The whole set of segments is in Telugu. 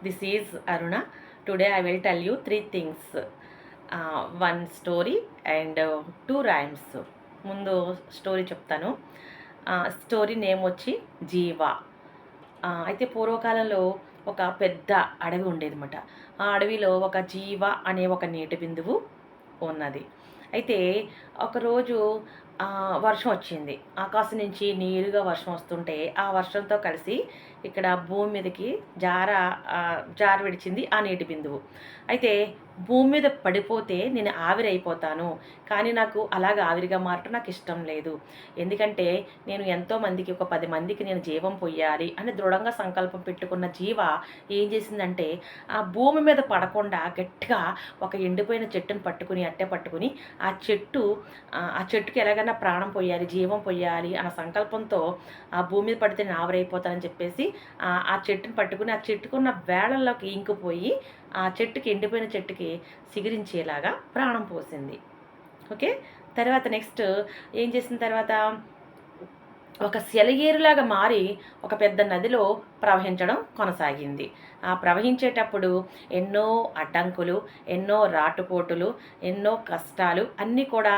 This is Aruna. Today I will tell you three things. One story and two rhymes. ముందు స్టోరీ చెప్తాను. స్టోరీ నేమ్ వచ్చి జీవా. అయితే పూర్వకాలంలో ఒక పెద్ద అడవి ఉండేదన్నమాట. ఆ అడవిలో ఒక జీవ అనే ఒక నీటి బిందువు ఉన్నది. అయితే ఒకరోజు వర్షం వచ్చింది. ఆకాశం నుంచి నేరుగా వర్షం వస్తుంటే ఆ వర్షంతో కలిసి ఇక్కడ భూమి మీదకి జార విడిచింది ఆ నీటి బిందువు. అయితే భూమి మీద పడిపోతే నేను ఆవిరైపోతాను, కానీ నాకు అలాగ ఆవిరిగా మారటం నాకు ఇష్టం లేదు. ఎందుకంటే నేను ఎంతోమందికి, ఒక 10 మందికి నేను జీవం పొయ్యాలి అని దృఢంగా సంకల్పం పెట్టుకున్న జీవ ఏం చేసిందంటే ఆ భూమి మీద పడకుండా గట్టిగా ఒక ఎండిపోయిన చెట్టుని పట్టుకుని, అట్టే పట్టుకుని ఆ చెట్టుకి ఎలాగైనా ప్రాణం పొయ్యాలి, జీవం పొయ్యాలి అన్న సంకల్పంతో ఆ భూమి మీద పడితే నేను ఆవిరైపోతానని చెప్పేసి ఆ చెట్టుని పట్టుకుని ఆ చెట్టుకున్న వేళల్లోకి ఇంకిపోయి ఆ చెట్టుకి, ఎండిపోయిన చెట్టుకి సిగిరించేలాగా ప్రాణం పోసింది. ఓకే. తర్వాత నెక్స్ట్ ఏం చేసిన తర్వాత ఒక సెలయేరులాగా మారి ఒక పెద్ద నదిలో ప్రవహించడం కొనసాగింది. ఆ ప్రవహించేటప్పుడు ఎన్నో అడ్డంకులు, ఎన్నో రాటుపోటులు, ఎన్నో కష్టాలు అన్నీ కూడా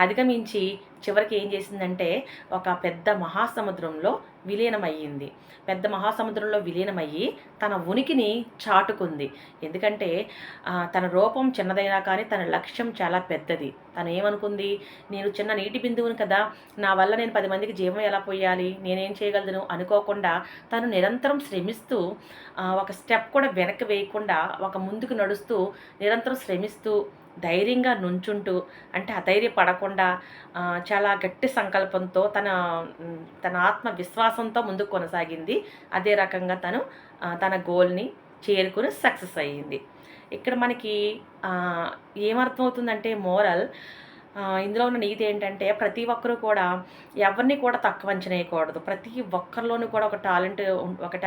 అధిగమించి చివరికి ఏం చేసిందంటే ఒక పెద్ద మహాసముద్రంలో విలీనమయ్యింది. పెద్ద మహాసముద్రంలో విలీనమయ్యి తన ఉనికిని చాటుకుంది. ఎందుకంటే తన రూపం చిన్నదైనా కానీ తన లక్ష్యం చాలా పెద్దది. తను ఏమనుకుంది, నేను చిన్న నీటి బిందువుని కదా, నా వల్ల నేను 10 మందికి జీవం ఎలా పోయాలి, నేనేం చేయగలను అనుకోకుండా తను నిరంతరం శ్రమిస్తూ ఒక స్టెప్ కూడా వెనక్కి వేయకుండా ఒక ముందుకు నడుస్తూ నిరంతరం శ్రమిస్తూ ధైర్యంగా నుంచుంటూ, అంటే అధైర్యపడకుండా చాలా గట్టి సంకల్పంతో తన ఆత్మవిశ్వాసంతో ముందుకు కొనసాగింది. అదే రకంగా తన గోల్ని చేరుకుని సక్సెస్ అయ్యింది. ఇక్కడ మనకి ఏమర్థమవుతుందంటే మోరల్, ఇందులో ఉన్న నీతి ఏంటంటే ప్రతి ఒక్కరూ కూడా ఎవరిని కూడా తక్కువ అంచనా వేయకూడదు. ప్రతి ఒక్కరిలోనూ కూడా ఒక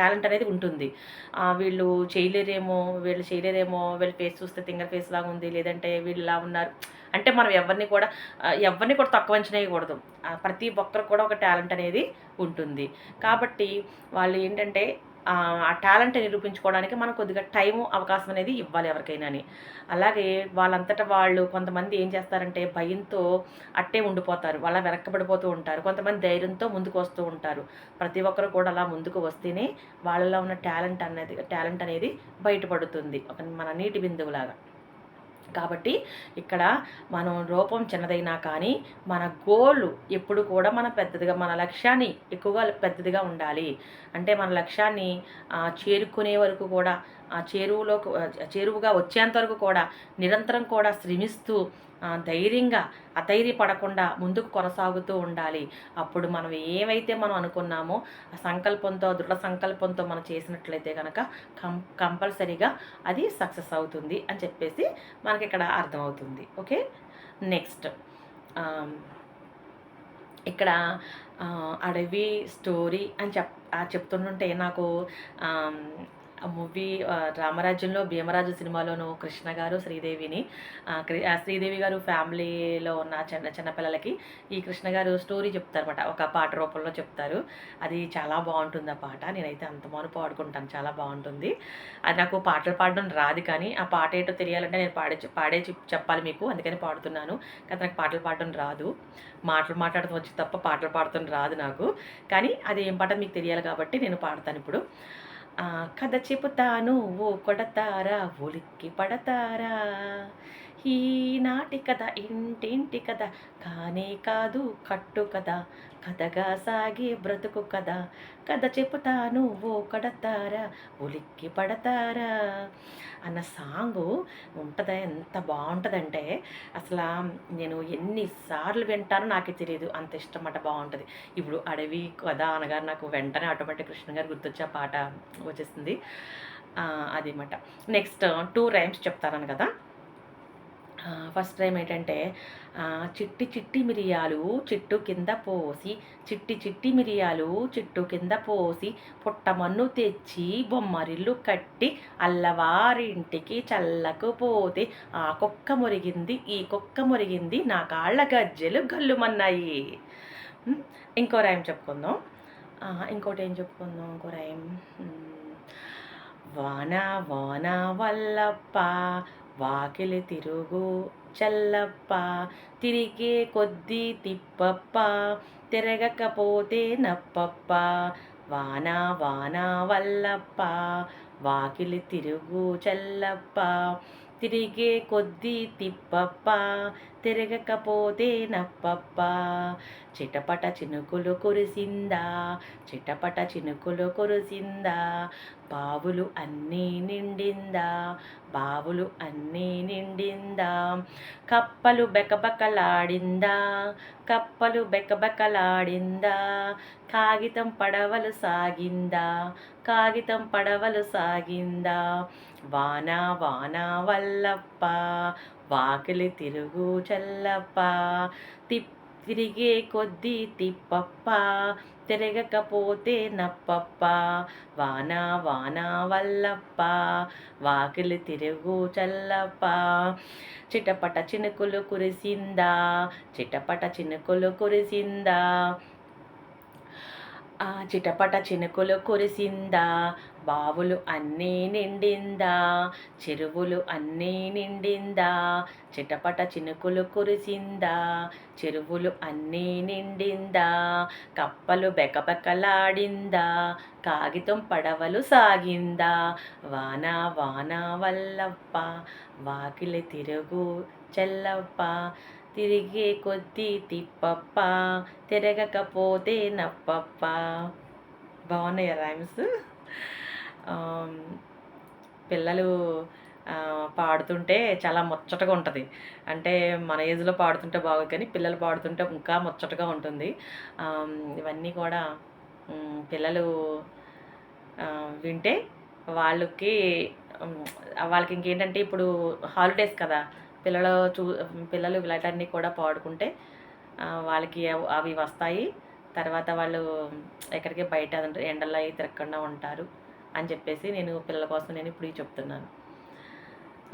టాలెంట్ అనేది ఉంటుంది. వీళ్ళు చేయలేరేమో, వీళ్ళ ఫేస్ చూస్తే తింగర్ ఫేస్ లాగా ఉంది, లేదంటే వీళ్ళు ఇలా ఉన్నారు అంటే మనం ఎవరిని కూడా తక్కువ అంచనా వేయకూడదు. ప్రతి ఒక్కరు కూడా ఒక టాలెంట్ అనేది ఉంటుంది. కాబట్టి వాళ్ళు ఏంటంటే ఆ టాలెంట్ నిరూపించుకోవడానికి మనం కొద్దిగా టైము, అవకాశం అనేది ఇవ్వాలి ఎవరికైనాని. అలాగే వాళ్ళంతటా వాళ్ళు కొంతమంది ఏం చేస్తారంటే భయంతో అట్టే ఉండిపోతారు, వాళ్ళ వెనక్కబడిపోతూ ఉంటారు. కొంతమంది ధైర్యంతో ముందుకు వస్తూ ఉంటారు. ప్రతి ఒక్కరు కూడా అలా ముందుకు వస్తేనే వాళ్ళలో ఉన్న టాలెంట్ అనేది బయటపడుతుంది, మన నీటి బిందువులాగా. కాబట్టి ఇక్కడ మనం రూపం చిన్నదైనా కానీ మన గోల్ ఎప్పుడు కూడా మన లక్ష్యాన్ని ఎక్కువగా పెద్దదిగా ఉండాలి. అంటే మన లక్ష్యాన్ని చేరుకునే వరకు కూడా చేరువుగా వచ్చేంత వరకు కూడా నిరంతరం కూడా శ్రమిస్తూ ధైర్యంగా అధైర్యపడకుండా ముందుకు కొనసాగుతూ ఉండాలి. అప్పుడు మనం ఏమైతే మనం అనుకున్నామో ఆ సంకల్పంతో, దృఢ సంకల్పంతో మనం చేసినట్లయితే కనుక కంపల్సరీగా అది సక్సెస్ అవుతుంది అని చెప్పేసి మనకి ఇక్కడ అర్థమవుతుంది. ఓకే. నెక్స్ట్ ఇక్కడ అడవి స్టోరీ అని చెప్తుంటే నాకు మూవీ రామరాజ్యంలో భీమరాజు సినిమాలోను కృష్ణ గారు శ్రీదేవి గారు ఫ్యామిలీలో ఉన్న చిన్న పిల్లలకి ఈ కృష్ణ గారు స్టోరీ చెప్తారన్నమాట, ఒక పాట రూపంలో చెప్తారు. అది చాలా బాగుంటుంది ఆ పాట. నేనైతే అంత మాను పాడుకుంటాను, చాలా బాగుంటుంది. అది నాకు పాటలు పాడడం రాదు, కానీ ఆ పాట ఏంటో తెలియాలంటే నేను పాడే చెప్పాలి మీకు, అందుకని పాడుతున్నాను. కానీ నాకు పాటలు పాడడం రాదు, మాటలు మాట్లాడటం వచ్చి తప్ప పాటలు పాడటం రాదు నాకు. కానీ అది ఏం పాట మీకు తెలియాలి కాబట్టి నేను పాడతాను ఇప్పుడు. కథ చెబుతాను ఓ కొడతారా, ఉలిక్కి పడతారా, ఈనాటి కథ ఇంటింటి కథ కానే కాదు కట్టు కథ, కథగా సాగే బ్రతుకు కథ. కథ చెబుతాను ఓ కొడతారా, ఉలిక్కి పడతారా అన్న సాంగు ఉంటుంది. ఎంత బాగుంటుందంటే అసలు నేను ఎన్నిసార్లు వింటానో నాకే తెలియదు, అంత ఇష్టం అన్నమాట, బాగుంటుంది. ఇప్పుడు అడవి కథ అనగా నాకు వెంటనే ఆటోమేటిక్ కృష్ణ గారు గుర్తొచ్చే పాట వచ్చేస్తుంది. అది అన్నమాట. నెక్స్ట్ 2 రైమ్స్ చెప్తాను కదా. ఫస్ట్ రైమ్ ఏంటంటే చిట్టి చిట్టి మిరియాలు చిట్టు కింద పోసి, చిట్టి చిట్టి మిరియాలు చిట్టు కింద పోసి, పుట్టమన్ను తెచ్చి బొమ్మరిల్లు కట్టి అల్లవారింటికి చల్లకు పోతే, ఆ కుక్క మురిగింది ఈ కుక్క మురిగింది నా కాళ్ళ గజ్జెలు గల్లుమన్నాయి. ఇంకో రైమ్ చెప్పుకుందాం. ఇంకోటి ఏం చెప్పుకుందాం, ఇంకో రైమ్. వాన వాన వల్లప్ప వాకిలి తిరుగు చల్లప్ప తిరిగే కొద్దీ తిప్పప్ప తిరగకపోతే నప్పప్ప వాన వాన వల్లప్ప వాకిలి తిరుగు చల్లప్ప తిరిగే కొద్దీ తిప్పప్ప తిరగకపోతే నప్పప్ప చిటపట చినుకులు కురిసిందా చిటపట చినుకులు కురిసిందా బావులు అన్నీ నిండిందా బావులు అన్నీ నిండిందా కప్పలు బెకబెకలాడిందా కప్పలు బెకబెకలాడిందా కాగితం పడవలు సాగిందా కాగితం పడవలు సాగిందా వాన వాన వల్లప్ప వాకిలి తిరుగు చల్లప్ప తిరిగే కొద్దీ తిప్పప్ప తిరగకపోతే నప్పప్ప వాన వాన వల్లప్ప వాకిలి తిరుగు చల్లప్ప చిటపట చినుకులు కురిసిందా చిటపట చినుకులు కురిసిందా చిటపట చినుకులు కురిసిందా బావులు అన్నీ నిండిందా చెరువులు అన్నీ నిండిందా చిటపట చినుకులు కురిసిందా చెరువులు అన్నీ నిండిందా కప్పలు బెకబెకలాడిందా కాగితం పడవలు సాగిందా వాన వాన వల్లప్ప వాకిలి తిరుగు చెల్లప్ప తిరిగే కొద్దీ తిప్పప్ప తిరగకపోతే నప్పప్ప. బాగున్నాయి రైమ్స్. పిల్లలు పాడుతుంటే చాలా ముచ్చటగా ఉంటుంది. అంటే మన ఏజ్లో పాడుతుంటే బాగోదు కానీ పిల్లలు పాడుతుంటే ఇంకా ముచ్చటగా ఉంటుంది. ఇవన్నీ కూడా పిల్లలు వింటే వాళ్ళకి వాళ్ళకి ఇంకేంటంటే ఇప్పుడు హాలిడేస్ కదా, పిల్లలు ఇలాంటివన్నీ కూడా పాడుకుంటే వాళ్ళకి అవి వస్తాయి. తర్వాత వాళ్ళు ఎక్కడికి బయట ఎండల్లో అవి తిరగకుండా ఉంటారు అని చెప్పేసి నేను పిల్లల కోసం నేను ఇప్పుడు చెప్తున్నాను.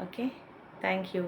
Okay, thank you.